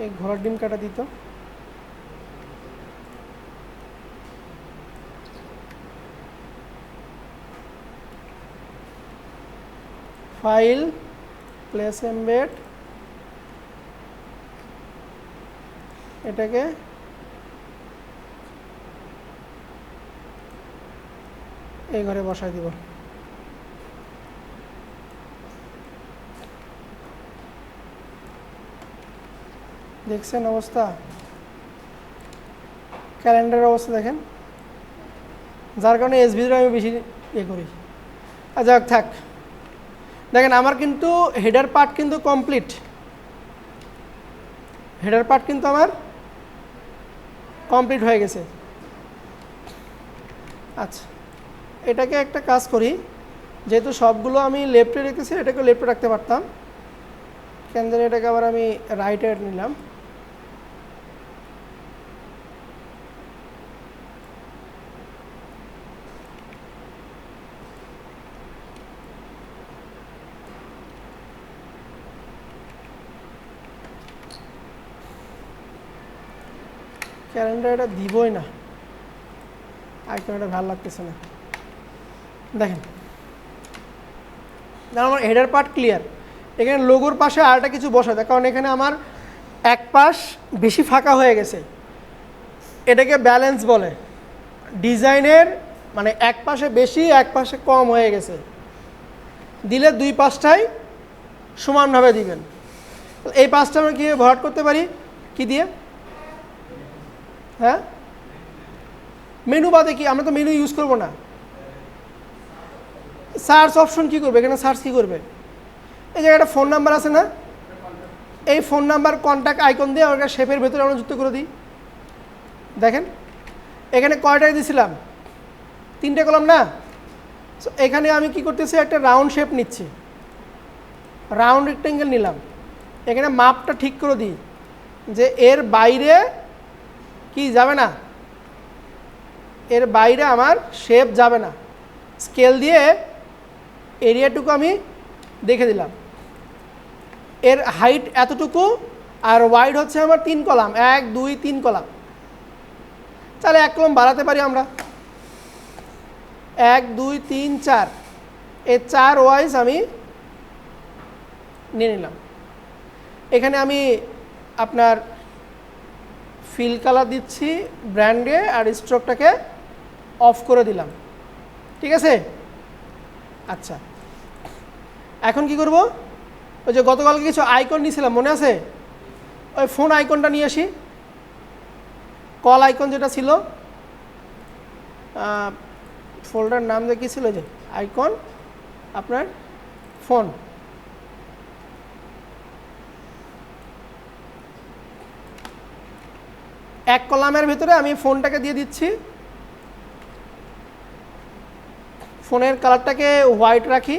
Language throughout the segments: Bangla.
এই ঘোড়ার ডিম কাটা দিত। ফাইল, প্লেস এমবেড, এটাকে এই ঘরে বসাই দিব। দেখছেন অবস্থা, ক্যালেন্ডারের অবস্থা দেখেন, যার কারণে এসভিতে আমি বেশি ইয়ে করি। আর যাক থাক, দেখেন আমার কিন্তু হেডার পার্ট কিন্তু কমপ্লিট, হেডার পার্ট কিন্তু আমার কমপ্লিট হয়ে গেছে। আচ্ছা, এটাকে একটা কাজ করি, যেহেতু সবগুলো আমি লেফটে রেখেছি, এটাকে লেফটে রাখতে পারতাম, কেন জানি এটাকে আবার আমি রাইটে নিলাম। ক্যালেন্ডার এটা দিবই না, আইকন এটা ভালো লাগতেছে না। দেখেন আমার হেডার পার্ট ক্লিয়ার। এখানে লোগোর পাশে আরেকটা কিছু বসা দেয়, কারণ এখানে আমার এক পাশ বেশি ফাঁকা হয়ে গেছে, এটাকে ব্যালেন্স বলে। ডিজাইনের মানে এক পাশে বেশি এক পাশে কম হয়ে গেছে, দিলে দুই পাশটাই সমানভাবে দিবেন। এই পাশটা আমরা কীভাবে ভরাট করতে পারি, কি দিয়ে? হ্যাঁ, মেনু বাদে কি, আমরা তো মেনু ইউজ করব না। সার্চ অপশন কি করবে এখানে, সার্চ কি করবে, এই জায়গাটা ফোন নাম্বার আছে না, এই ফোন নাম্বার কন্ট্যাক্ট আইকন দিয়ে আমরা শেপের ভেতরে আমরা যুক্ত করে দিই। দেখেন এখানে কয়টায় দিয়েছিলাম, 3টে কলাম না। এখানে আমি কি করতেছি, একটা রাউন্ড শেপ নিচ্ছি, রাউন্ড রেক্টেঙ্গেল নিলাম। এখানে মাপটা ঠিক করে দিই যে এর বাইরে কি যাবে না, এর বাইরে আমার শেপ যাবে না। স্কেল দিয়ে এরিয়াটুকু আমি দেখে দিলাম, এর হাইট এতটুকু, আর ওয়াইড হচ্ছে আমার 3 কলাম, 1 2 3 কলাম। তাহলে 1 কলাম বাড়াতে পারি আমরা, 1 2 3 4, এই 4 ওয়াইজ আমি নিয়ে নিলাম। এখানে আমি আপনার ফিল কালার দিচ্ছি ব্র্যান্ডে, আর স্ট্রোকটাকে অফ করে দিলাম, ঠিক আছে। আচ্ছা, এখন কি করব, ওই যে গতকালকে কিছু আইকন নিয়েছিলাম মনে আছে, ওই ফোন আইকনটা নিয়ে আসি, কল আইকন যেটা ছিল, ফোল্ডার নাম দিয়ে কী ছিল, যে আইকন আপনার ফোন, এক কলামের ভিতরে আমি ফোনটাকে দিয়ে দিচ্ছি। ফোনের কালারটাকে হোয়াইট রাখি,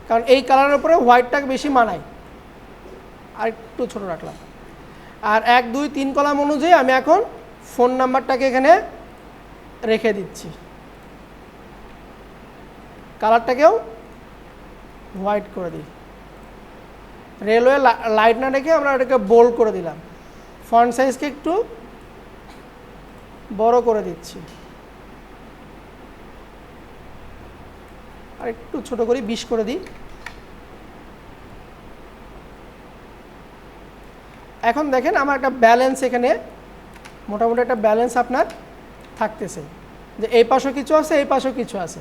কারণ এই কালারের উপরে হোয়াইটটাকে বেশি মানায়, আর একটু ছোট রাখলাম। আর 1 2 3 কলাম অনুযায়ী আমি এখন ফোন নাম্বারটাকে এখানে রেখে দিচ্ছি, কালারটাকেও হোয়াইট করে দিই। রেলওয়ে লাইট না রেখে আমরা এটাকে বোল্ড করে দিলাম, ফন্ট সাইজকে একটু বড় করে দিচ্ছি, আর একটু ছোট করি, 20 করে দিই। এখন দেখেন আমার একটা ব্যালেন্স এখানে, মোটামুটি একটা ব্যালেন্স আপনার থাকতেছে, যে এই পাশেও কিছু আছে এই পাশেও কিছু আছে,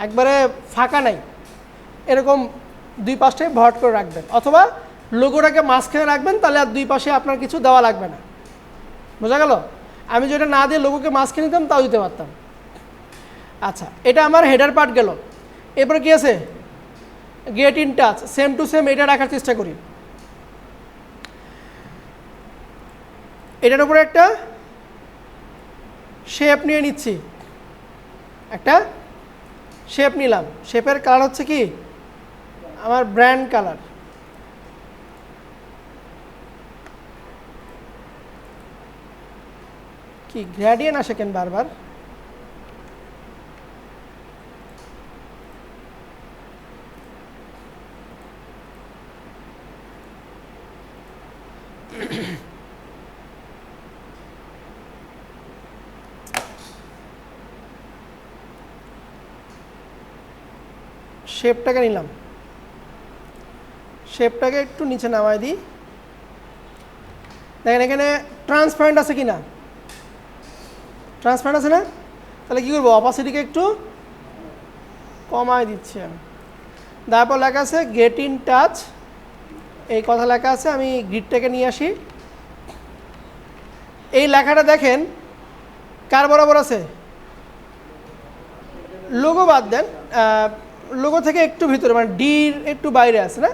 একবারে ফাঁকা নাই। এরকম দুই পাশটাই ভরাট করে রাখবেন, অথবা লোগোটাকে মাঝখানে রাখবেন, তাহলে আর দুই পাশে আপনার কিছু দেওয়া লাগবে না। বোঝা গেল? আমি যেটা না দিয়ে লোগোকে মাঝখানে দিতাম তাও দিতে পারতাম। আচ্ছা, এটা আমার হেডার পার্ট গেল। এরপরে কি আছে, get in touch, same to same এটা রাখার চেষ্টা করি। এটার উপরে একটা শেপ নিয়ে নিচ্ছি, একটা শেপ নিলাম, শেপের কালার হচ্ছে কি আমার ব্র্যান্ড কালার। কি গ্রেডিয়েন্ট আসে কেন বারবার? শেপটাকে নিলাম, শেপটাকে একটু নিচে নামাই দিই। দেখেন এখানে ট্রান্সপারেন্ট আছে কি না, ট্রান্সপারেন্ট আছে না? তাহলে কী করবো, অপাসিটিকে একটু কমায় দিচ্ছি আমি। তারপর লেখা আছে গেট ইন টাচ, এই কথা লেখা আছে। আমি গ্রিডটাকে নিয়ে আসি। এই লেখাটা দেখেন কার বরাবর আছে, লোগো বাদ দেন, লোগো থেকে একটু ভিতরে, মানে ডির একটু বাইরে আছে না।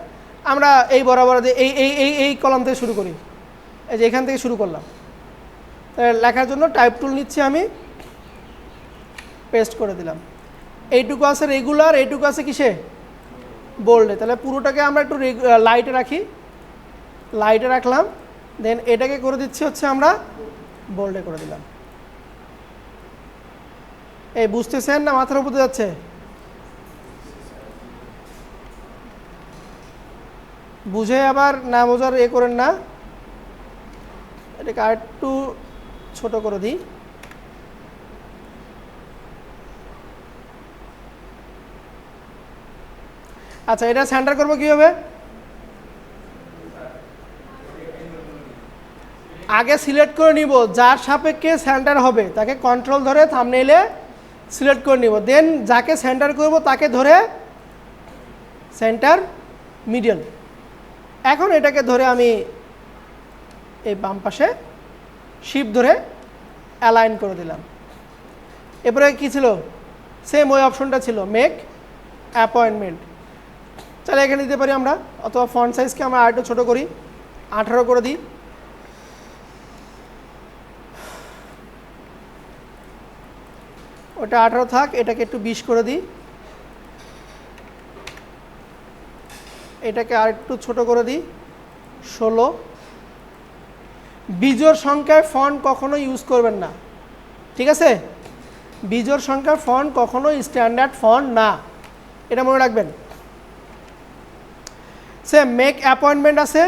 আমরা এই বরাবর এই এই এই এই কলাম থেকে শুরু করি, এই যে এখান থেকে শুরু করলাম। লেখার জন্য টাইপ টুল নিচ্ছি আমি, পেস্ট করে দিলাম। এইটুকু আছে রেগুলার, এইটুকু আছে কিসে, বোল্ডে। তাহলে পুরোটাকে আমরা একটু লাইটে রাখি, লাইটে রাখলাম। দেন এটাকে করে দিচ্ছি হচ্ছে আমরা বোল্ডে করে দিলাম। এই বুঝতেছেন না মাথার উপরে যাচ্ছে? বুঝে আবার না বোঝার এ করেন না। এটাকে আরেকটু ছোট করে দিই। আচ্ছা, এটা সেন্টার করবো কীভাবে? আগে সিলেক্ট করে নিব যার সাপেক্ষে সেন্টার হবে, তাকে কন্ট্রোল ধরে থাম্বনেইলে সিলেক্ট করে নিব। দেন যাকে সেন্টার করব তাকে ধরে সেন্টার মিডল। এখন এটাকে ধরে আমি এই বাম পাশে শিফট ধরে অ্যালাইন করে দিলাম। এরপরে কি ছিল, সেম ওই অপশনটা ছিল মেক অ্যাপয়েন্টমেন্ট। তাহলে এখানে দিতে পারি আমরা, অথবা ফন্ট সাইজকে আমরা আরেকটু ছোটো করি, 18 করে দিই। ওটা 18 থাক, এটাকে একটু 20 করে দিই। এটাকে আরেকটু ছোট করে দিই, 16। বিজোড় সংখ্যায় ফন্ট কখনো ইউজ করবেন না, ঠিক আছে? বিজোড় সংখ্যার ফন্ট কখনো স্ট্যান্ডার্ড ফন্ট না, এটা মনে রাখবেন। সেম মেক অ্যাপয়েন্টমেন্ট আছে,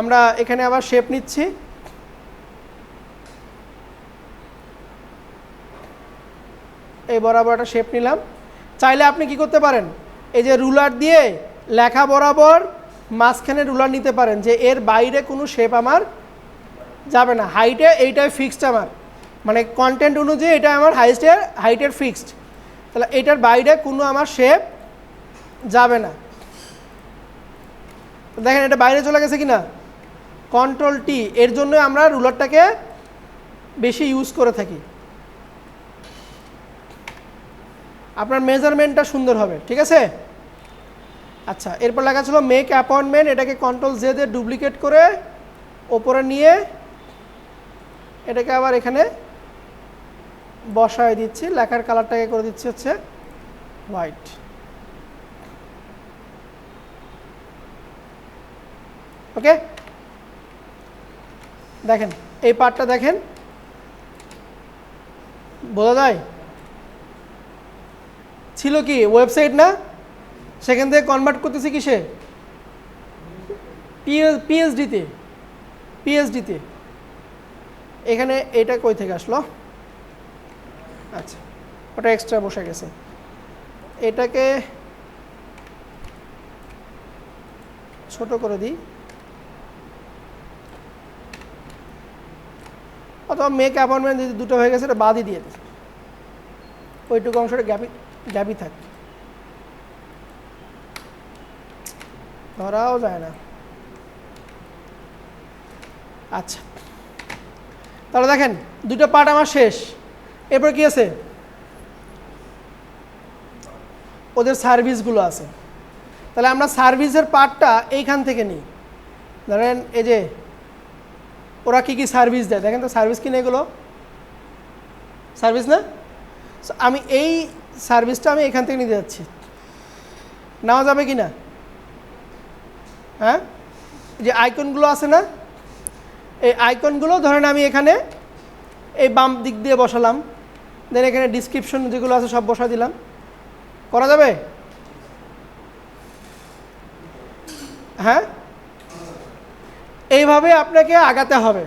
আমরা এখানে আবার শেপ নিচ্ছি। এই বরাবর একটা শেপ নিলাম। চাইলে আপনি কি করতে পারেন, এই যে রুলার দিয়ে লেখা বরাবর মাঝখানে রুলার নিতে পারেন, যে এর বাইরে কোনো শেপ আমার যাবে না। হাইটে এইটাই ফিক্সড আমার, মানে কন্টেন্ট অনুযায়ী এটা আমার হাইটের ফিক্সড। তাহলে এটার বাইরে কোনো আমার শেপ যাবে না। দেখেন এটা বাইরে চলে গেছে কি না, কন্ট্রোল টি। এর জন্য আমরা রুলারটাকে বেশি ইউজ করে থাকি, আপনার মেজারমেন্টটা সুন্দর হবে, ঠিক আছে? আচ্ছা, এরপর লেখা ছিল মেক অ্যাপয়েন্টমেন্ট, এটাকে কন্ট্রোল জে দিয়ে ডুপ্লিকেট করে ওপরে নিয়ে এটাকে আবার এখানে বসায় দিচ্ছি। লেখার কালারটাকে করে দিচ্ছি হচ্ছে হোয়াইট। ওকে, দেখেন এই পার্টটা দেখেন, বোঝা যায়? ছিল কি ওয়েবসাইট না, সেখান থেকে কনভার্ট করতেছি কিসে, পিএইচডিতে। এখানে এটা কই থেকে আসলো, আচ্ছা ওটা এক্সট্রা বসে গেছে। এটাকে ছোট করে দিই, অথবা মেক অ্যাপয়েন্টমেন্ট যদি দুটো হয়ে গেছে এটা বাদই দিয়ে দিই, ওইটুকু অংশটা গ্যাপই থাকে, ধরাও যায় না। আচ্ছা, তাহলে দেখেন দুটো পার্ট আমার শেষ। এরপর কি আছে, ওদের সার্ভিসগুলো আছে। তাহলে আমরা সার্ভিসের পার্টটা এইখান থেকে নিই। ধরেন এই যে ওরা কি কি সার্ভিস দেয়, দেখেন তো সার্ভিস কি না, এগুলো সার্ভিস না? আমি এই সার্ভিসটা আমি এখান থেকে নিতে যাচ্ছি, নেওয়া যাবে কি না? হ্যাঁ, যে আইকনগুলো আছে না, এই আইকনগুলো ধরেন আমি এখানে এই বাম দিক দিয়ে বসালাম, দেন এখানে ডিসক্রিপশন যেগুলো আছে সব বসা দিলাম, করা যাবে? হ্যাঁ, এইভাবে আপনাকে আগাতে হবে।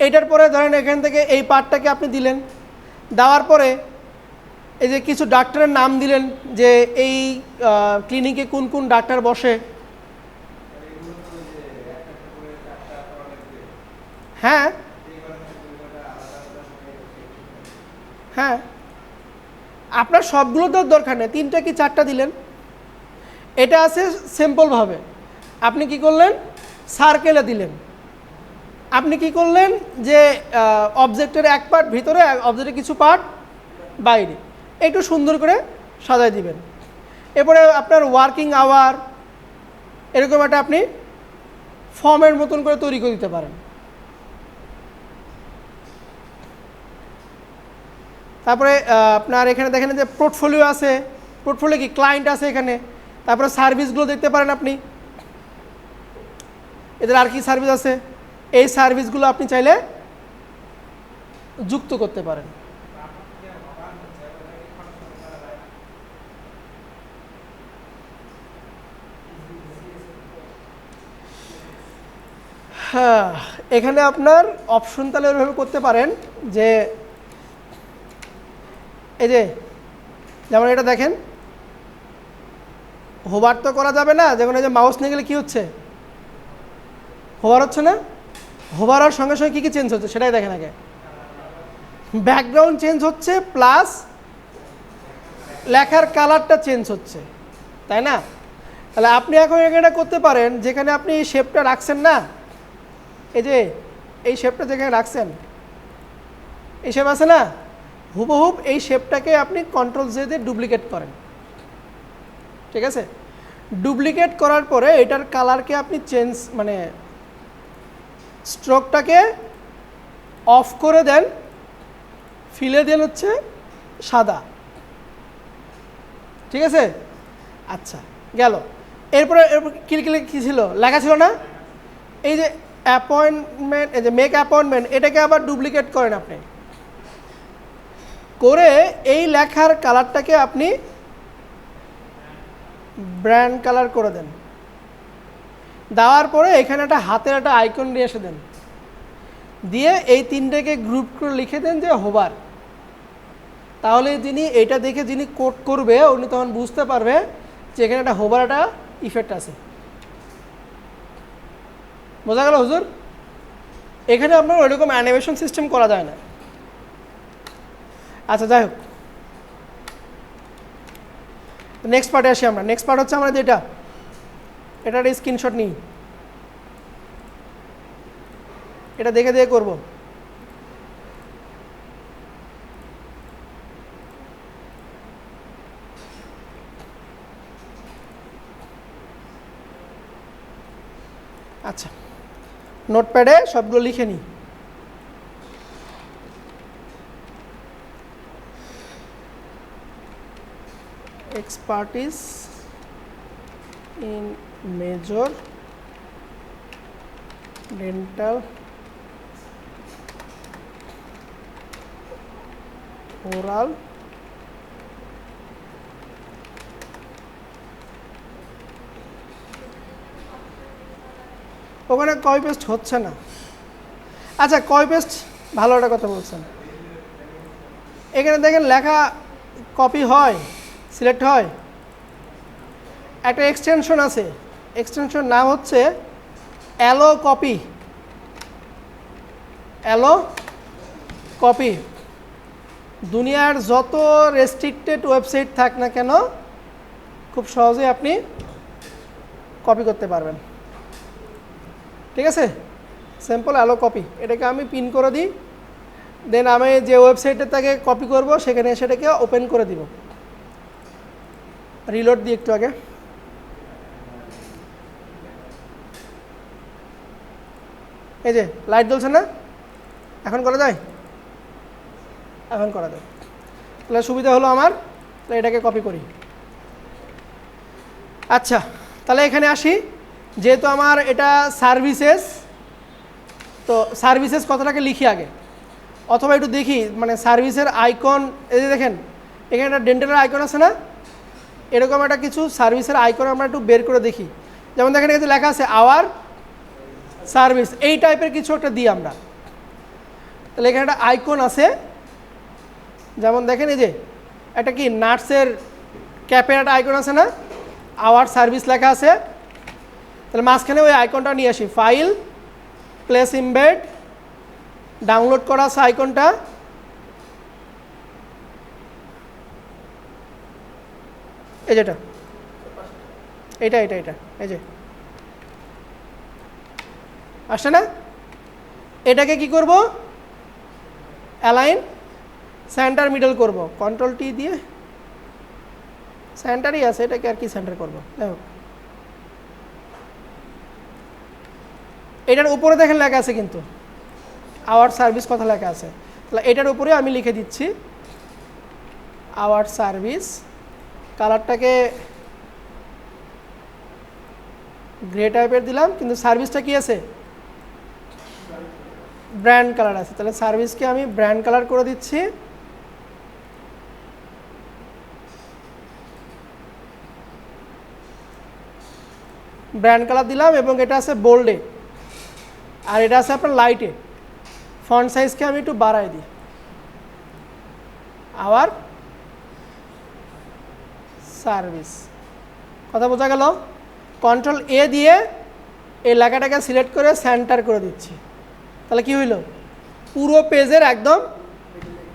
এইটার পরে ধরেন এখান থেকে এই পার্টটাকে আপনি দিলেন, দেওয়ার পরে এই যে কিছু ডাক্তারের নাম দিলেন যে এই ক্লিনিকে কোন কোন ডাক্তার বসে। হ্যাঁ হ্যাঁ, আপনার সবগুলো তো দরকার নেই, 3টা কি 4টা দিলেন। এটা আছে সিম্পলভাবে। আপনি কি করলেন, সার্কেলে দিলেন। আপনি কি করলেন যে অবজেক্টের এক পার্ট ভিতরে, অবজেক্টের কিছু পার্ট বাইরে, একটু সুন্দর করে সাজাই দিবেন। এরপরে আপনার ওয়ার্কিং আওয়ার এরকম একটা আপনি ফর্মের মতন করে তৈরি করে দিতে পারেন। তারপরে আপনার এখানে দেখেন যে পোর্টফোলিও আছে, পোর্টফোলিও কি ক্লায়েন্ট আছে এখানে। তারপরে সার্ভিসগুলো দেখতে পারেন আপনি, এদের আর কি সার্ভিস আছে, এই সার্ভিসগুলো আপনি চাইলে যুক্ত করতে পারেন। হ্যাঁ, এখানে আপনার অপশন তাহলে এভাবে করতে পারেন যে এই যে যেমন এটা দেখেন, হোভার তো করা যাবে না, যেমন এই যে মাউস নিয়ে গেলে কী হচ্ছে, হোভার হচ্ছে না। হোভার হওয়ার সঙ্গে সঙ্গে কী কী চেঞ্জ হচ্ছে সেটাই দেখেন আগে। ব্যাকগ্রাউন্ড চেঞ্জ হচ্ছে, প্লাস লেখার কালারটা চেঞ্জ হচ্ছে, তাই না। তাহলে আপনি এখন এখানে করতে পারেন, যেখানে আপনি এই শেপটা রাখছেন না, এই যে এই শেপটা যেখানে রাখছেন, এই শেপ আছে না, হুবহুব এই শেপটাকে আপনি কন্ট্রোল জে দিয়ে ডুপ্লিকেট করেন। ঠিক আছে, ডুপ্লিকেট করার পরে এটার কালারকে আপনি চেঞ্জ, মানে স্ট্রোকটাকে অফ করে দেন, ফিলে দেন হচ্ছে সাদা। ঠিক আছে, আচ্ছা গেল। এরপরে কী ছিল, লেখা ছিল না, এই যে অ্যাপয়েন্টমেন্ট, এই যে মেক অ্যাপয়েন্টমেন্ট, এটাকে আবার ডুপ্লিকেট করেন আপনি, করে এই লেখার কালারটাকে আপনি ব্র্যান্ড কালার করে দেন। দেওয়ার পরে এখানে একটা হাতের একটা আইকন দিয়ে এসে দেন, দিয়ে এই 3টাকে গ্রুপ করে লিখে দেন যে হোভার। তাহলে যিনি এটা দেখে যিনি কোড করবে উনি তখন বুঝতে পারবে যে এখানে একটা হোভার একটা ইফেক্ট আছে। বোঝা গেল হুজুর? এখানে আপনার ওইরকম অ্যানিমেশন সিস্টেম করা যায় না। আচ্ছা যাই হোক, নেক্সট পার্টে আসি আমরা। নেক্সট পার্ট হচ্ছে আমরা যেটা, এটার স্ক্রিনশট নিই, এটা দেখে দেখে করব। আচ্ছা, নোটপ্যাডে সবগুলো লিখে নিই। expertise in major dental oral ওখানে কপি পেস্ট হচ্ছে না। আচ্ছা কপি পেস্ট ভালো একটা কথা বলছেন, এখানে দেখেন লেখা কপি হয়, সিলেক্ট হয়, একটা এক্সটেনশন আছে, এক্সটেনশন নাম হচ্ছে অ্যালো কপি। অ্যালো কপি দুনিয়ার যত রেস্ট্রিক্টেড ওয়েবসাইট থাক না কেন খুব সহজেই আপনি কপি করতে পারবেন। ঠিক আছে, সিম্পল অ্যালো কপি, এটাকে আমি পিন করে দিই, দেন আমি যে ওয়েবসাইটে তাকে কপি করব সেখানে সেটাকে ওপেন করে দিব। রিলোড দিই একটু আগে। এই যে লাইট জ্বলছে না, এখন করা যায়, এখন করা যায়। তাহলে সুবিধা হলো আমার, তাহলে এটাকে কপি করি। আচ্ছা তাহলে এখানে আসি, যেহেতু আমার এটা সার্ভিসেস, তো সার্ভিসেস কথাটাকে লিখি আগে, অথবা একটু দেখি মানে সার্ভিসের আইকন, এই যে দেখেন এখানে একটা ডেন্টালের আইকন আছে না, এরকম একটা কিছু সার্ভিসের আইকন আমরা একটু বের করে দেখি। যেমন দেখেন এখানে লেখা আছে আওয়ার সার্ভিস, এই টাইপের কিছু একটা দিই আমরা। তাহলে এখানে একটা আইকন আছে, যেমন দেখেন এই যে একটা কি নাটসের ক্যাপের একটা আইকন আছে না, আওয়ার সার্ভিস লেখা আছে। তাহলে মাঝখানে ওই আইকনটা নিয়ে আসি, ফাইল প্লেস ইমবেড, ডাউনলোড করা আছে আইকনটা, এই যেটা এটা এটা এটা এই যে আসছে না, এটাকে কি করব, অ্যালাইন সেন্টার মিডল করব, কন্ট্রোল টি দিয়ে, সেন্টারই আছে, এটাকে আর কি সেন্টার করব। দেখো এটার উপরে দেখেন লেখা আছে কিন্তু আওয়ার সার্ভিস কথা লেখা আছে। তাহলে এটার উপরে আমি লিখে দিচ্ছি আওয়ার সার্ভিস, কালারটাকে গ্রে টাইপের দিলাম, কিন্তু সার্ভিসটা কি আছে, ব্র্যান্ড কালার আছে। তাহলে সার্ভিসকে আমি ব্র্যান্ড কালার করে দিচ্ছি। ব্র্যান্ড কালার দিলাম, এবং এটা আছে বোল্ডে, আর এটা আছে আপনার লাইটে। ফন্ট সাইজকে আমি একটু বাড়াই দিই, আওয়ার সার্ভিস, কথা বোঝা গেল। কন্ট্রোল এ দিয়ে এই লেখাটাকে সিলেক্ট করে সেন্টার করে দিচ্ছি। তাহলে কি হইল, পুরো পেজের একদম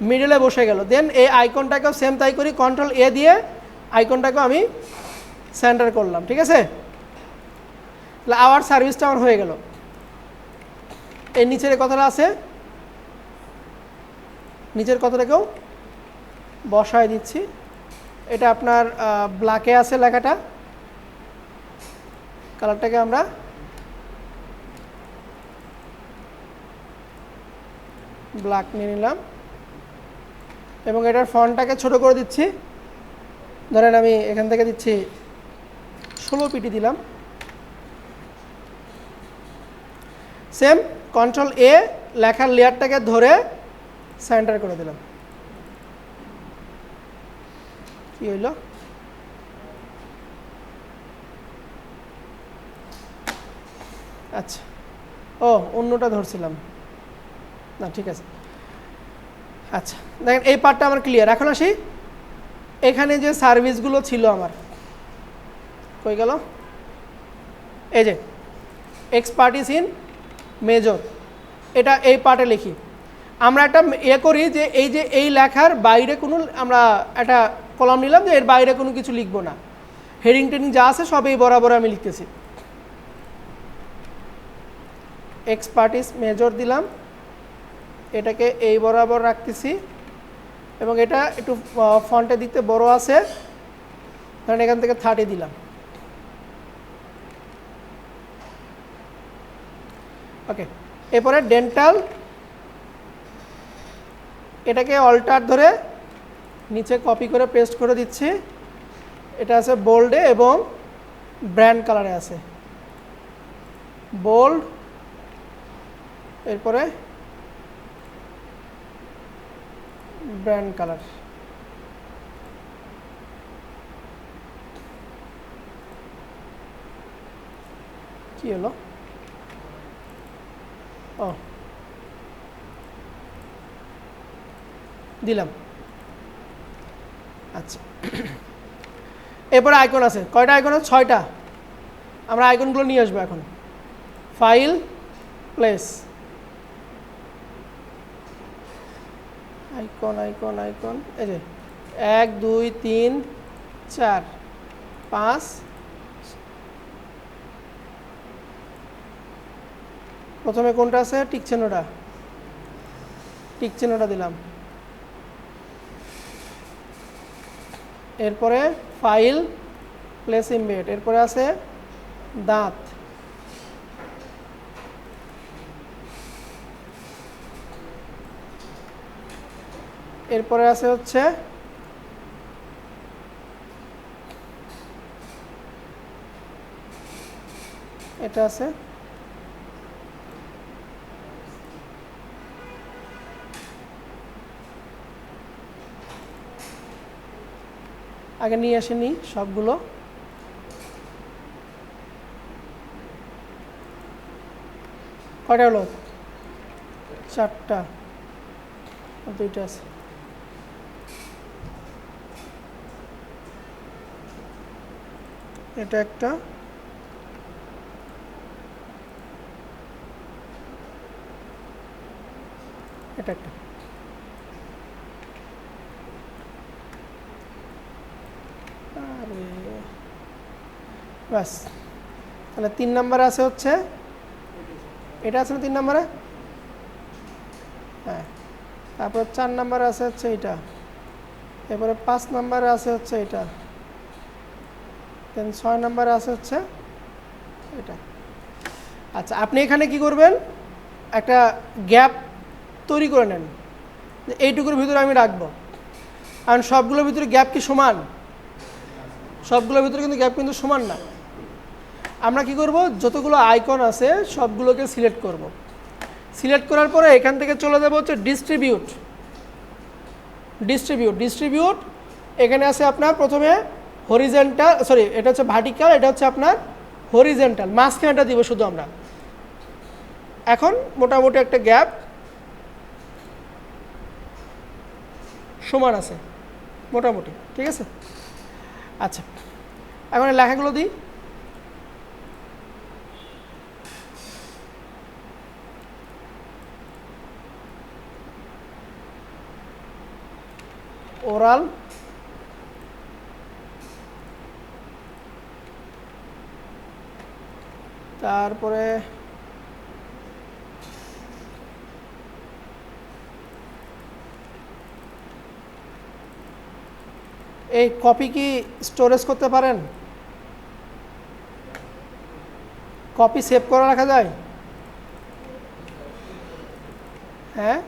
মিডলে বসে গেল। দেন এই আইকনটাকেও সেম তাই করি, কন্ট্রোল এ দিয়ে আইকনটাকেও আমি সেন্টার করলাম, ঠিক আছে। তাহলে আওয়ার সার্ভিসটা আমার হয়ে গেল। এর নিচের কথাটা আছে, নিচের কথাটাকেও বসায় দিচ্ছি। এটা আপনার ব্ল্যাকে আছে লেখাটা, কালারটাকে আমরা ব্ল্যাক নিয়ে নিলাম, এবং এটার ফন্টটাকে ছোট করে দিচ্ছি। ধরেন আমি এখান থেকে দিচ্ছি 16 পিটি দিলাম। সেম কন্ট্রোল এ, লেখার লেয়ারটাকে ধরে সেন্টার করে দিলাম। কি হইল, আচ্ছা ও অন্যটা ধরছিলাম না, ঠিক আছে। আচ্ছা দেখেন এই পার্টটা আমার ক্লিয়ার। এখন আসি, এখানে যে সার্ভিসগুলো ছিল আমার, কই গেল, এই যে এক্সপার্টিস ইন মেজর, এটা এই পার্টে লিখি। আমরা একটা করি যে এই লেখার বাইরে কোনো, আমরা একটা কলাম নিলাম যে এর বাইরে কোনো কিছু লিখবো না, হেডিং টেডিং যা আছে সব এই বরাবর আমি লিখতেছি। এক্সপার্টিস মেজর দিলাম, এটাকে এই বরাবর রাখতেছি, এবং এটা একটু ফন্টের দিকতে বড় আছে, কারণ এখান থেকে 30 দিলাম। ওকে, এরপরে ডেন্টাল, এটাকে অল্টার ধরে নিচে কপি করে পেস্ট করে দিচ্ছি। এটা আছে বোল্ডে এবং ব্র্যান্ড কালারে আছে, বোল্ড, এরপরে ব্র্যান্ড কালার। কি হলো, ও দিলাম। আচ্ছা এরপরে আইকন আছে, কয়টা আইকন আছে, 6টা। আমরা আইকনগুলো নিয়ে আসবো এখন। File place, icon icon icon, এই যে 1 2 3 4 5, প্রথমে কোনটা আছে, টিক চিহ্নটা, টিক চিহ্নটা দিলাম। এরপরে ফাইল প্লেস ইমবেড, এরপরে আছে দাঁত, এরপরে আছে হচ্ছে এটা আছে, আগে নিয়ে আসেনি সবগুলো। কয়টা হলো? 4টা, 2টা আছে। এটা একটা, এটা একটা। আরে বাস, তাহলে 3 নম্বরে আছে হচ্ছে এটা আছে না 3 নম্বরে? হ্যাঁ, তারপর 4 নম্বরে আছে হচ্ছে এটা, এরপরে 5 নম্বরে আছে হচ্ছে এটা, দেন 6 নম্বরে আছে হচ্ছে এটা। আচ্ছা, আপনি এখানে কি করবেন, একটা গ্যাপ তৈরি করে নেন, এইটুকুর ভিতরে আমি রাখবো। কারণ সবগুলোর ভিতরে গ্যাপ কি সমান? সবগুলোর ভিতরে কিন্তু গ্যাপ কিন্তু সমান না। আমরা কি করব, যতগুলো আইকন আছে সবগুলোকে সিলেক্ট করব। সিলেক্ট করার পরে এখান থেকে চলে যাব হচ্ছে ডিস্ট্রিবিউট। ডিস্ট্রিবিউট এখানে আছে আপনার প্রথমে হরিজেন্টাল, সরি এটা হচ্ছে ভার্টিক্যাল, এটা হচ্ছে আপনার হরিজেন্টাল, মাঝখানেটা দিব শুধু আমরা। এখন মোটামুটি একটা গ্যাপ সমান আছে মোটামুটি, ঠিক আছে। আচ্ছা, এখন লেখাগুলো দিই। ওরাল, তারপরে এই কপি কি স্টোরেজ করতে পারেন? কপি সেভ করে রাখা যায়? হ্যাঁ,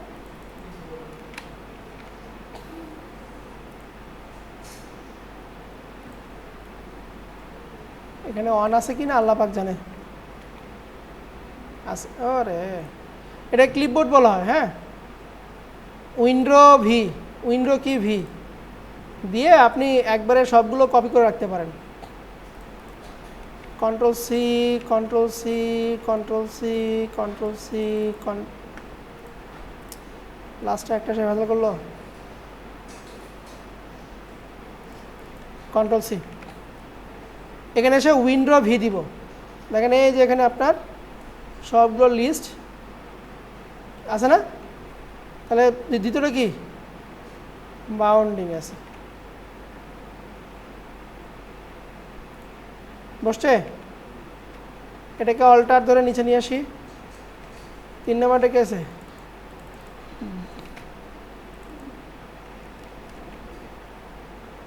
এখানে অন আছে কি না আল্লাহ পাক জানে। আছে, আরে এটা ক্লিপবোর্ড বলা হয়। হ্যাঁ, উইন্ডো কি ভি দিয়ে আপনি একবারে সবগুলো কপি করে রাখতে পারেন। Control C, control C, control C, control C, লাস্টে একটা সে ভেজাল করলো, কন্ট্রোল সি। এখানে এসে উইন্ডো ভি দিব। দেখেন এই যে এখানে আপনার সবগুলো লিস্ট আছে না, তাহলে দ্বিতীয়টা কি বাউন্ডিং আছে, বসছে। এটাকে অল্টার ধরে নিচে নিয়ে আসি। 3 নাম্বারটা কি আছে?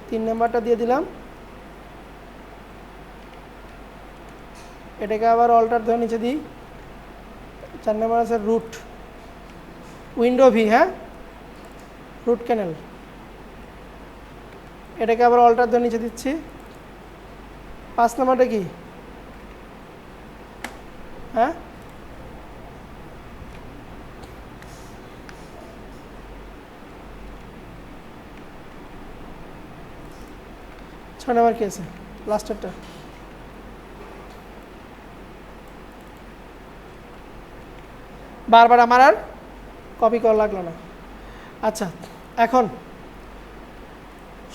তিন নাম্বারটা দিয়ে দিলাম। এটাকে আবার অল্টার ধরে নিচে দিই। 4 নাম্বার আছে রুট, উইন্ডো ভি। হ্যাঁ, রুট ক্যানেল। এটাকে আবার অল্টার ধরে নিচে দিচ্ছি। 5 নাম্বারটা কি? হ্যাঁ, ছয় নাম্বার কি আছে লাস্টেরটা? বারবার আমার আর কপি করা লাগলো না। আচ্ছা, এখন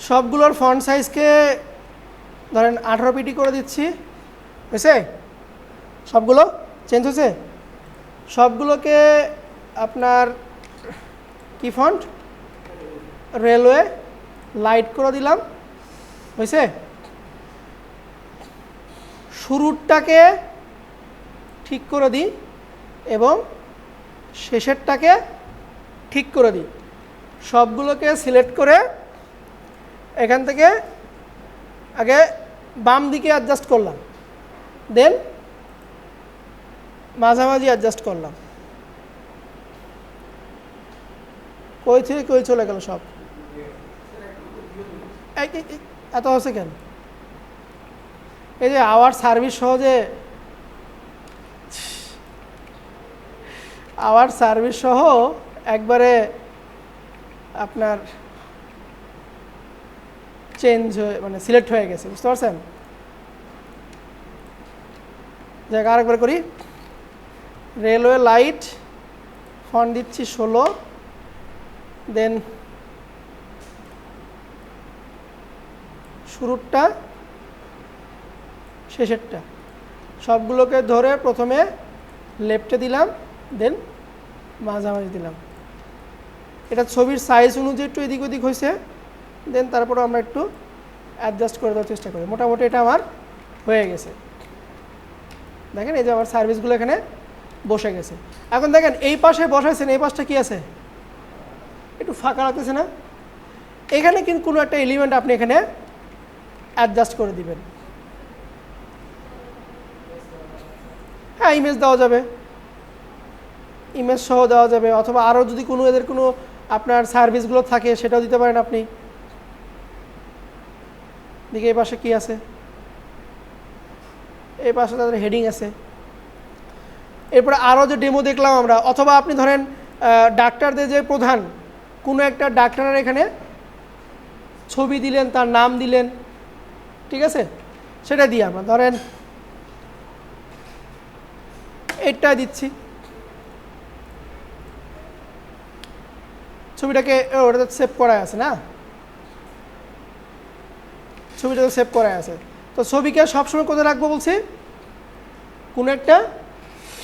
সবগুলোর ফন্ট সাইজকে ধরেন 18 পিটি করে দিচ্ছি। হয়েছে? সবগুলো চেঞ্জ হয়েছে? সবগুলোকে আপনার কি ফন্ট, রেলওয়ে লাইট করে দিলাম। হয়েছে? শুরুরটাকে ঠিক করে দিই এবং শেষেরটাকে ঠিক করে দিই। সবগুলোকে সিলেক্ট করে এখান থেকে আগে বাম দিকে অ্যাডজাস্ট করলাম, দেন মাঝামাঝি অ্যাডজাস্ট করলাম। কই থেকে কই চলে গেল সব? এত হচ্ছে কেন? এই যে আওয়ার সার্ভিস সহজে, আওয়ার সার্ভিস সহ একবারে আপনার চেঞ্জ হয়ে মানে সিলেক্ট হয়ে গেছে, বুঝতে পারছেন? জায়গা আরেকবার করি। রেলওয়ে লাইট ফন্ট দিচ্ছি 16, দেন শুরুরটা শেষেরটা সবগুলোকে ধরে প্রথমে লেফটে দিলাম, দেন মাঝামাঝি দিলাম। এটা ছবির সাইজ অনুযায়ী একটু এদিক ওদিক হয়েছে, দেন তারপরে আমরা একটু অ্যাডজাস্ট করে দেওয়ার চেষ্টা করি। মোটামুটি এটা আমার হয়ে গেছে। দেখেন এই যে আমার সার্ভিসগুলো এখানে বসে গেছে। এখন দেখেন এই পাশে বসাইছেন, এই পাশটা কি আছে, একটু ফাঁকা রাখতেছে না? এখানে কিন্তু কোনো একটা এলিমেন্ট আপনি এখানে অ্যাডজাস্ট করে দিবেন। হ্যাঁ, ইমেজ দেওয়া যাবে, ইমেজ সহ দেওয়া যাবে, অথবা আরও যদি কোনো এদের কোনো আপনার সার্ভিসগুলো থাকে সেটাও দিতে পারেন আপনি। দিকে এই পাশে কি আছে, এই পাশে তাদের হেডিং আছে। এরপরে আরও যে ডেমো দেখলাম আমরা, অথবা আপনি ধরেন ডাক্তারদের যে প্রধান কোনো একটা ডাক্তারের এখানে ছবি দিলেন, তার নাম দিলেন, ঠিক আছে, সেটা দিয়ে আমরা ধরেন এটা দিচ্ছি, ছবিটাকে ওটাতে সেভ করা আছে না, ছবিটাতে সেভ করা আছে। তো ছবিকে সবসময় কোথায় রাখবো বলছি, কোনো একটা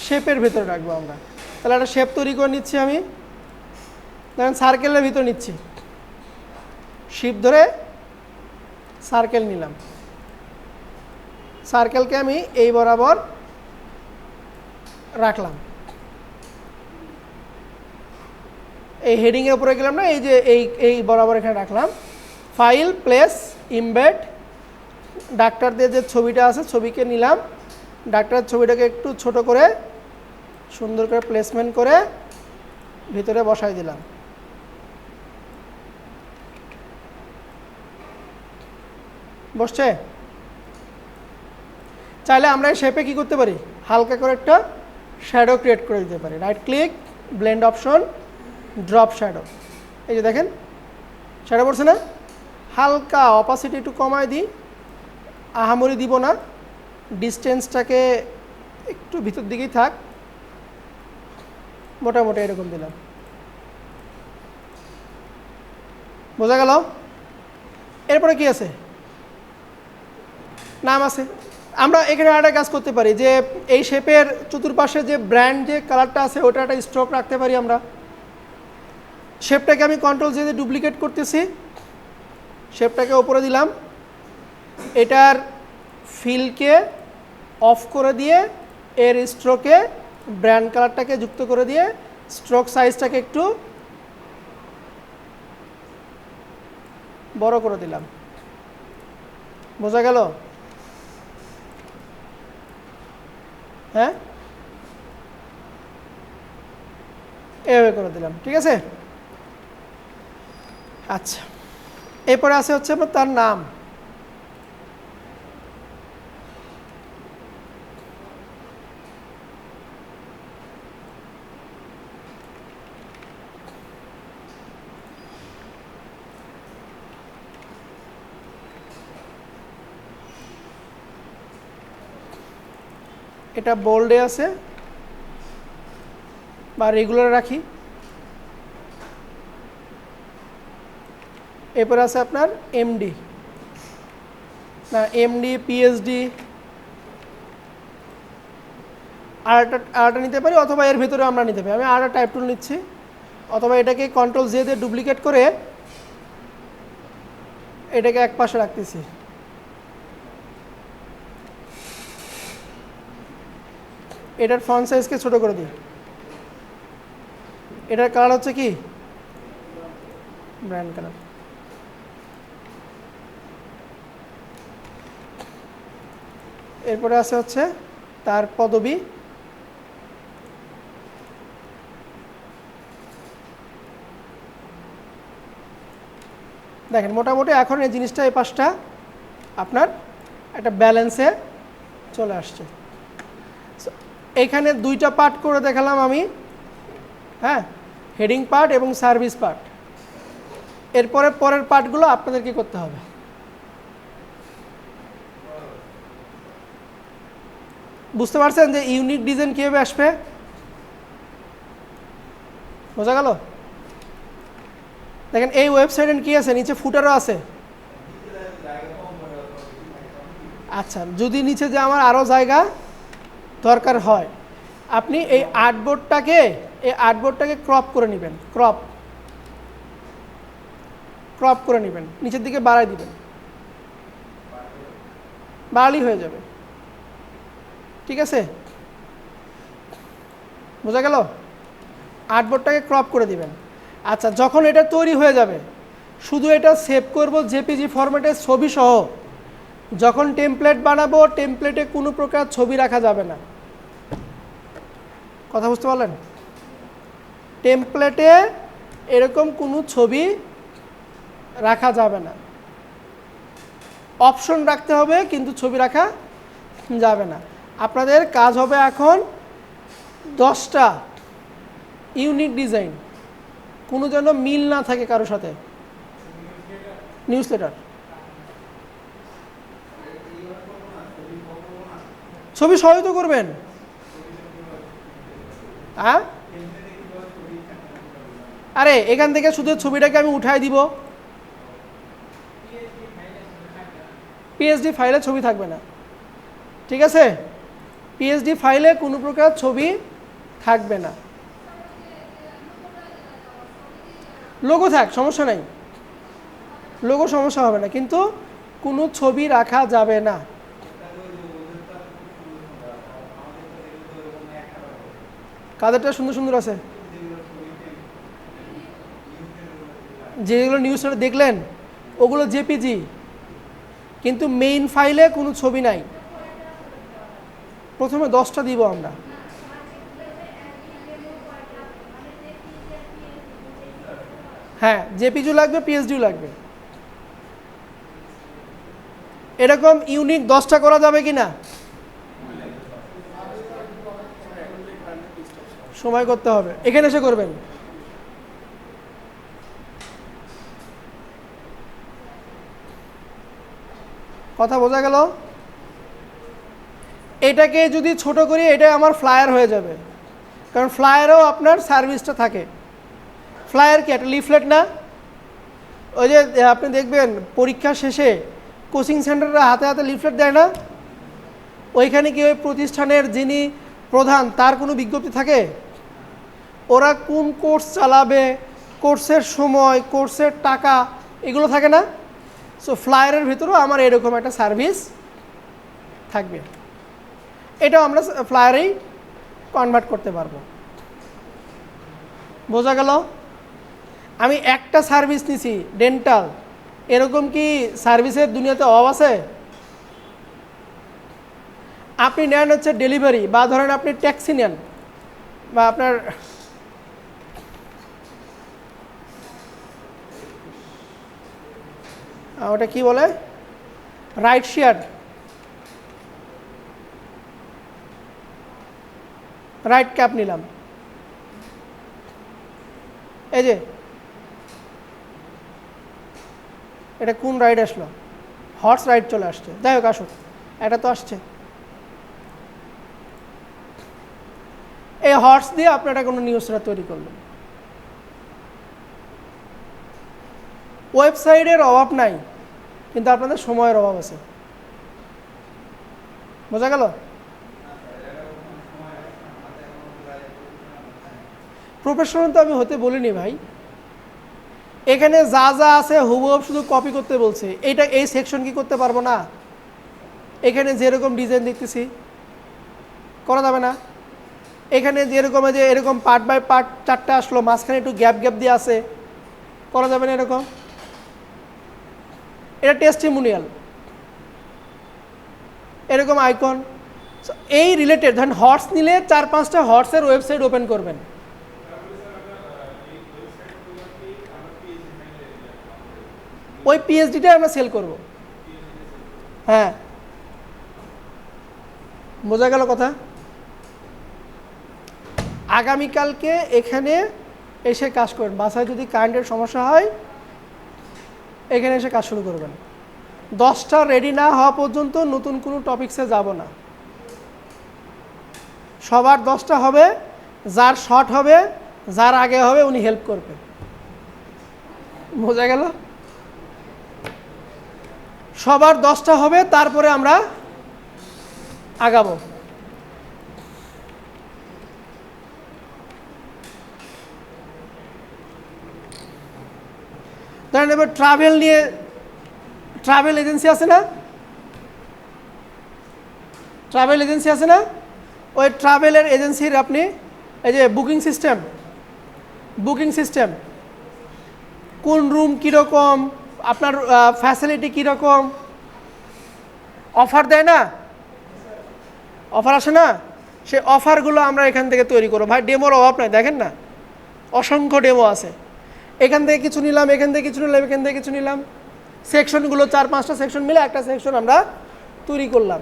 শেপের ভেতরে রাখবো আমরা। তাহলে একটা শেপ তৈরি করে নিচ্ছি আমি, ধরেন সার্কেলের ভিতর নিচ্ছি, শিপ ধরে সার্কেল নিলাম, সার্কেলকে আমি এই বরাবর রাখলাম, এই হেডিংয়ের উপরে গেলাম না, এই যে এই বরাবর এখানে রাখলাম। ফাইল, প্লেস, ইমবেড, ডাক্তারদের যে ছবিটা আছে ছবিকে নিলাম, ডাক্তারের ছবিটাকে একটু ছোট করে সুন্দর করে প্লেসমেন্ট করে ভিতরে বসাই দিলাম। বসছে? চাইলে আমরা এই শেপে কী করতে পারি, হালকা করে একটা শ্যাডো ক্রিয়েট করে দিতে পারি। Right click, blend option, drop shadow. এই যে দেখেন শ্যাডো পড়ছে না? হালকা অপাসিটি একটু কমায় দিই, আহামরি দিব না, ডিস্টেন্সটাকে একটু ভিতর দিকেই থাক, মোটামুটি এরকম দিলাম। বোঝা গেল? এরপরে কি আছে, নাম আছে। আমরা এখানে একটা কাজ করতে পারি যে এই শেপের চতুর্পাশে যে ব্র্যান্ড যে কালারটা আছে ওটা একটা স্ট্রোক রাখতে পারি আমরা। শেপটাকে আমি কন্ট্রোল জে দিয়ে ডুপ্লিকেট করতেছি, শেপটাকে উপরে দিলাম, এটার ফিলকে অফ করে দিয়ে এর স্ট্রোকে ব্র্যান্ড কালারটাকে যুক্ত করে দিয়ে স্ট্রোক সাইজটাকে একটু বড় করে দিলাম। বোঝা গেল? হ্যাঁ, এভাবে করে দিলাম, ঠিক আছে। আচ্ছা, এরপরে আছে হচ্ছে তার নাম। এটা বোল্ডে আছে বা রেগুলার রাখি। এরপরে আছে আপনার এমডি, না এমডি, পিএইচডি, আরটা নিতে পারি, অথবা এর ভিতরে আমরা নিতে পারি। আমি আরটা টাইপ টুল নিচ্ছি, অথবা এটাকে কন্ট্রোল জে দিয়ে ডুপ্লিকেট করে এটাকে এক পাশে রাখতেছি। এটার ফন্ট সাইজকে ছোট করে দিই। এটার কালার হচ্ছে কি ব্র্যান্ড কালার। এরপরে আছে হচ্ছে তার পদবি। দেখেন মোটামুটি এখন এই জিনিসটা এই পাশটা আপনার একটা ব্যালেন্সে চলে আসছে। এইখানে দুইটা পার্ট করে দেখালাম আমি, হ্যাঁ, হেডিং পার্ট এবং সার্ভিস পার্ট। এরপরে পরের পার্টগুলো আপনাদেরকে করতে হবে। বুঝতে পারছেন যে ইউনিক ডিজাইন কীভাবে আসবে? বোঝা গেল? দেখেন এই ওয়েবসাইটে কি আছে, নিচে ফুটারও আছে। আচ্ছা, যদি নিচে যে আমার আরও জায়গা দরকার হয়, আপনি এই আর্টবোর্ডটাকে ক্রপ করে নেবেন, ক্রপ করে নেবেন, নিচের দিকে বাড়াই দিবেন, বাড়ালেই হয়ে যাবে। ঠিক আছে, বোঝা গেল? আর্টবোর্ডটাকে ক্রপ করে দিবেন। আচ্ছা, যখন এটা তৈরি হয়ে যাবে, শুধু এটা সেভ করব জেপিজি ফরম্যাটে ছবি সহ। যখন টেমপ্লেট বানাবো, টেমপ্লেটে কোনো প্রকার ছবি রাখা যাবে না। কথা বুঝতে পারলেন? টেমপ্লেটে এরকম কোনো ছবি রাখা যাবে না। অপশন রাখতে হবে, কিন্তু ছবি রাখা যাবে না। আপনাদের কাজ হবে এখন 10টা ইউনিক ডিজাইন, কোনো যেন মিল না থাকে কারোর সাথে। নিউজ লেটার, ছবি সহায়তা করবেন। হ্যাঁ, আরে এখান থেকে শুধু ছবিটাকে আমি উঠাই দিব, পিএসডি ফাইলে ছবি থাকবে না। ঠিক আছে, পিএসডি ফাইলে কোনো প্রকার ছবি থাকবে না। লোগো থাক, সমস্যা নাই, লোগো সমস্যা হবে না, কিন্তু কোনো ছবি রাখা যাবে না। কাদেরটা সুন্দর সুন্দর আছে, যেগুলো নিউজটা দেখলেন ওগুলো জেপিজি, কিন্তু মেইন ফাইলে কোনো ছবি নাই। প্রথমে 10টা দিব আমরা। হ্যাঁ, জেপিজিও লাগবে, পিএসডিও লাগবে। এরকম ইউনিক 10টা করা যাবে কি না? সময় করতে হবে, এখানে এসে করবেন। কথা বোঝা গেল? এটাকে যদি ছোট করি, এটা আমার ফ্লায়ার হয়ে যাবে, কারণ ফ্লায়ারেও আপনার সার্ভিসটা থাকে। ফ্লায়ার কি একটা লিফলেট না? ওই যে আপনি দেখবেন পরীক্ষা শেষে কোচিং সেন্টাররা হাতে হাতে লিফলেট দেয় না? ওইখানে কি ওই প্রতিষ্ঠানের যিনি প্রধান তার কোনো বিজ্ঞপ্তি থাকে? ওরা কোন কোর্স চালাবে, কোর্সের সময়, কোর্সের টাকা, এগুলো থাকে না? সো ফ্লায়ারের ভিতরেও আমার এরকম একটা সার্ভিস থাকবে। এটাও আমরা ফ্লায়ারেই কনভার্ট করতে পারবো। বোঝা গেল? আমি একটা সার্ভিস নিছি ডেন্টাল, এরকম কি সার্ভিসের দুনিয়াতে অভাব আছে? আপনি নেন হচ্ছে ডেলিভারি, বা ধরেন আপনি ট্যাক্সি নেন, বা আপনার ওটা কি বলে, রাইড শেয়ার, রাইড ক্যাব নিলাম। এই যে এটা কোন রাইড আসলো? হর্স রাইড চলে আসছে, যাই হোক আসুক, এটা তো আসছে। এই হর্স দিয়ে আপনি একটা কোনো নিউজটা তৈরি করলেন। ওয়েবসাইটের অভাব নাই, কিন্তু আপনাদের সময়ের অভাব আছে। বোঝা গেল? প্রফেশনাল তো আমি হতে বলিনি ভাই, এখানে যা যা আছে হুবহু শুধু কপি করতে বলছে। এইটা এই সেকশন কি করতে পারবো না? এখানে যেরকম ডিজাইন দেখতেছি করা যাবে না? এখানে যেরকম যে এরকম পার্ট বাই পার্ট 4টা আসলো, মাঝখানে একটু গ্যাপ গ্যাপ দিয়ে আছে, করা যাবে না এরকম? এটা টেস্টিমোনিয়াল, এরকম আইকন। এই রিলেটেড ধরেন হর্স নিলে 4-5টা হর্সের ওয়েবসাইট ওপেন করবেন। ওই পিএইচডিটাই আমরা সেল করব। হ্যাঁ, বোঝা গেল কথা? আগামীকালকে এখানে এসে কাজ করবেন। বাসায় যদি কারেন্টের সমস্যা হয় এখানে এসে কাজ শুরু করবেন। 10টা রেডি না হওয়া পর্যন্ত নতুন কোনো টপিকসে যাব না। সবার 10টা হবে, যার শর্ট হবে যার আগে হবে উনি হেল্প করবে। বোঝা গেল? সবার 10টা হবে, তারপরে আমরা আগাবো। ধরেন এবার ট্রাভেল নিয়ে, ট্রাভেল এজেন্সি আছে না, ট্রাভেল এজেন্সি আছে না, ওই ট্রাভেলের এজেন্সির আপনি এই যে বুকিং সিস্টেম, বুকিং সিস্টেম কোন রুম কীরকম, আপনার ফ্যাসিলিটি কীরকম, অফার দেয় না, অফার আসে না, সেই অফারগুলো আমরা এখান থেকে তৈরি করবো। ভাই ডেমোর অভাব নাই, দেখেন না অসংখ্য ডেমো আছে। এখান থেকে কিছু নিলাম, এখান থেকে কিছু নিলাম, এখান থেকে কিছু নিলাম, সেকশনগুলো 4-5টা সেকশন মিলে একটা সেকশন আমরা তৈরি করলাম।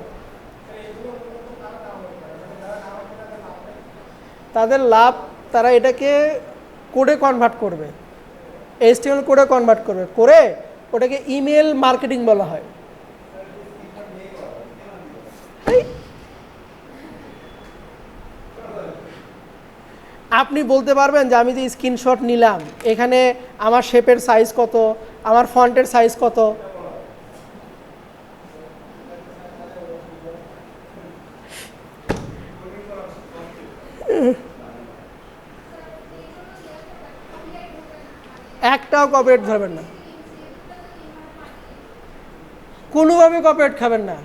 তাদের লাভ, তারা এটাকে কোডে কনভার্ট করবে, HTML কোডে কনভার্ট করবে, করে ওটাকে ইমেল মার্কেটিং বলা হয়। আপনি বলতে পারবেন যে আমি যে স্ক্রিনশট নিলাম, এখানে আমার শেপের সাইজ কত, আমার ফন্টের সাইজ কত, একটাও কপিরাইট ধরবেন না, কোনোভাবে কপিরাইট খাবেন না।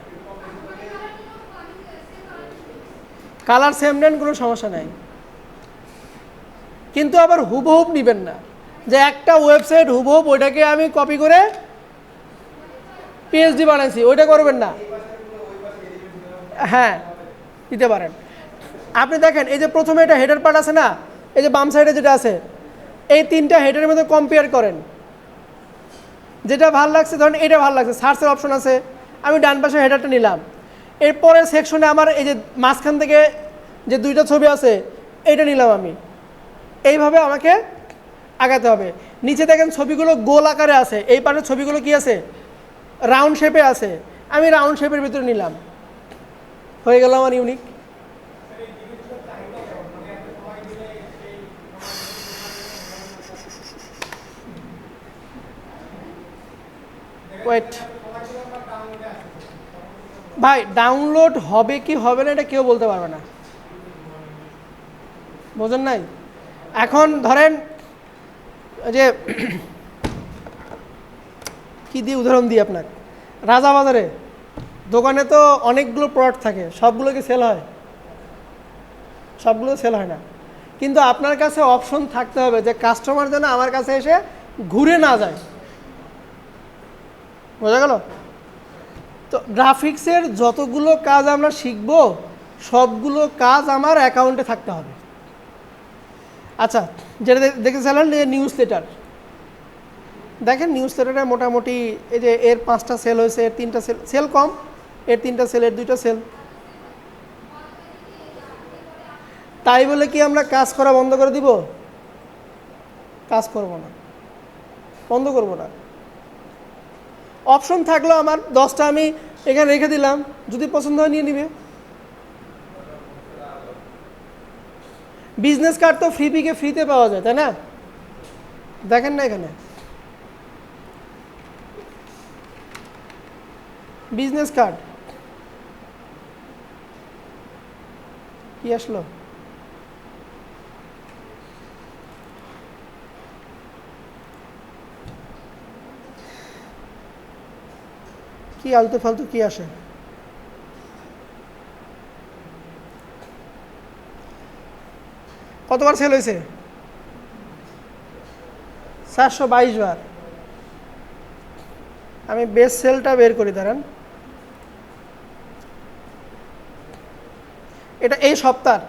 কালার সেম নেন, কোনো সমস্যা নাই, কিন্তু আবার হুবহুব নেবেন না, যে একটা ওয়েবসাইট হুবহুব ওইটাকে আমি কপি করে PhD বানাইছি, ওইটা করবেন না। হ্যাঁ দিতে পারেন। আপনি দেখেন এই যে প্রথমে এটা হেডার পার্ট আছে না, এই যে বাম সাইডে যেটা আছে, এই 3টা হেডারের মধ্যে কম্পেয়ার করেন, যেটা ভালো লাগছে, ধরেন এটা ভালো লাগছে, সার্চের অপশন আছে, আমি ডান পাশে হেডারটা নিলাম। এরপরে সেকশনে আমার এই যে মাঝখান থেকে যে 2টা ছবি আছে এইটা নিলাম আমি। এইভাবে আমাকে আগাতে হবে। নিচে দেখেন ছবিগুলো গোল আকারে আছে, এই পাশের ছবিগুলো কি আছে, রাউন্ড শেপে আছে, আমি রাউন্ড শেপের ভিতরে নিলাম, হয়ে গেল আমার ইউনিক। ওয়েট ভাই, ডাউনলোড হবে কি হবে না এটা কেউ বলতে পারবে না, বোঝেন নাই? এখন ধরেন যে কি দিয়ে উদাহরণ দিই আপনার, রাজাবাজারে দোকানে তো অনেকগুলো প্রোডাক্ট থাকে, সবগুলো কি সেল হয়? সবগুলো সেল হয় না, কিন্তু আপনার কাছে অপশন থাকতে হবে যে কাস্টমার যেন আমার কাছে এসে ঘুরে না যায়। বোঝা গেল? তো গ্রাফিক্সের যতগুলো কাজ আমরা শিখব, সবগুলো কাজ আমার অ্যাকাউন্টে থাকতে হবে। আচ্ছা, যেটা দেখেছিলেন যে নিউজ লেটার, দেখেন নিউজ লেটারে মোটামুটি এই যে এর 5টা সেল হয়েছে, এর 3টা সেল, সেল কম, এর 3টা সেল, এর 2টা সেল। তাই বলে কি আমরা কাজ করা বন্ধ করে দিব? কাজ করব না, বন্ধ করব না। অপশন থাকলো আমার 10টা, আমি এখানে রেখে দিলাম, যদি পছন্দ হয় নিয়ে নিবে। বিজনেস কার্ড তো ফ্রিপিকে ফ্রিতে পাওয়া যায়, তাই না? দেখেন না এখানে বিজনেস কার্ড কি আসলো, কি আলতু ফালতু কি আসে। কতবার সেল হয়েছে? 422 বার। আমি বেস্ট সেলটা বের করি, দাঁড়ান। এটা এই সপ্তাহ,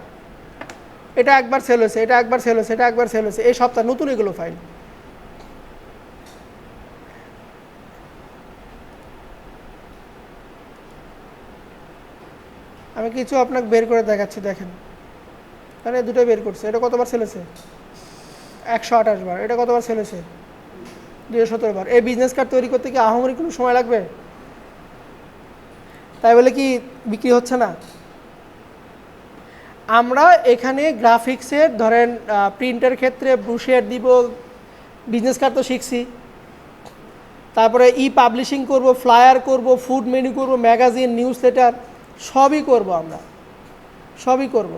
এটা একবার সেল হয়েছে, এটা একবার সেল হয়েছে, এটা একবার সেল হয়েছে, এই সপ্তাহ নতুন এগুলো ফাইল। আমি কিছু আপনাকে বের করে দেখাচ্ছি, দেখেন। মানে দুটোই বের করছে। এটা কতবার সেল হয়েছে? 128 বার। এটা কতবার সেল হয়েছে? 217 বার। এই বিজনেস কার্ড তৈরি করতে কি আহামরি কোনো সময় লাগবে? তাই বলে কি বিক্রি হচ্ছে না? আমরা এখানে গ্রাফিক্সের ধরেন প্রিন্টের ক্ষেত্রে ব্রুশের দিব, বিজনেস কার্ড তো শিখছি, তারপরে পাবলিশিং করব, ফ্লায়ার করব, ফুড মেনু করব, ম্যাগাজিন, নিউজ লেটার সবই করব আমরা, সবই করব।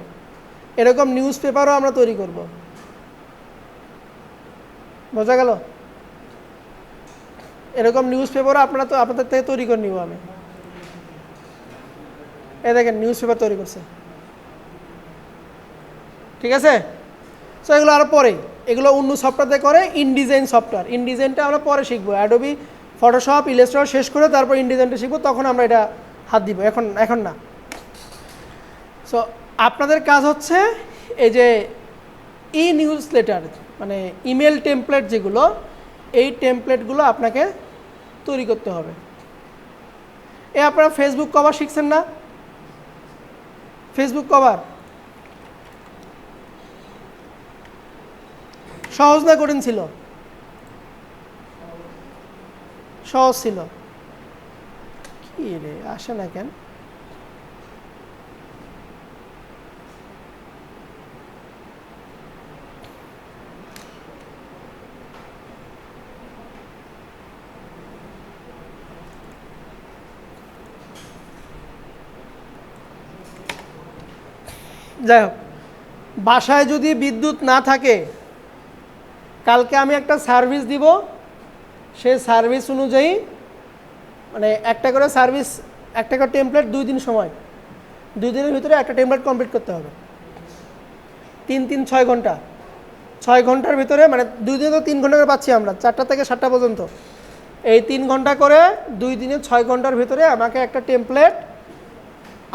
এরকম নিউজ পেপারও আমরা তৈরি করব। বোঝা গেল? এরকম নিউজ পেপারও আপনাদের থেকে তৈরি করে নিব আমি। দেখেন নিউজ পেপার তৈরি করছে, ঠিক আছে? সো এগুলো আরও পরে, এগুলো অন্য সফটওয়্যারতে করে। ইনডিজাইন সফটওয়্যার, ইনডিজাইনটা আমরা পরে শিখবো। অ্যাডোবি ফটোশপ, ইলাস্ট্রেটর শেষ করে তারপর ইনডিজাইনটা শিখবো, তখন আমরা এটা হাত দিব, এখন না। সো আপনাদের কাজ হচ্ছে এই যে নিউজ লেটার মানে ইমেল টেমপ্লেট যেগুলো, এই টেমপ্লেটগুলো আপনাকে তৈরি করতে হবে। আপনারা ফেসবুক কভার শিখছেন না? ফেসবুক কভার সহজ না কঠিন ছিল? সহজ ছিল। কি রে আসে না কেন? যাই হোক, বাসায় যদি বিদ্যুৎ না থাকে, কালকে আমি একটা সার্ভিস দিব, সেই সার্ভিস অনুযায়ী মানে একটা করে সার্ভিস, একটা করে টেমপ্লেট 2 দিন সময়, 2 দিনের ভিতরে একটা টেমপ্লেট কমপ্লিট করতে হবে। 3 ঘন্টা, 6 ঘন্টার ভিতরে, মানে 2 দিনে তো 3 ঘন্টা করে পাচ্ছি আমরা, 4টা থেকে 7টা পর্যন্ত। এই 3 ঘন্টা করে 2 দিনে 6 ঘন্টার ভিতরে আমাকে একটা টেমপ্লেট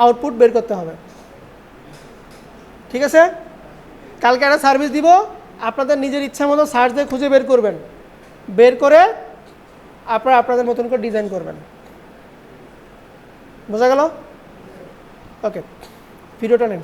আউটপুট বের করতে হবে, ঠিক আছে? কালকে একটা সার্ভিস দিব, আপনাদের নিজের ইচ্ছা মতো সার্চ দিয়ে খুঁজে বের করবেন, বের করে আপনারা আপনাদের মতন করে ডিজাইন করবেন। বোঝা গেল? ওকে, ভিডিওটা নেন।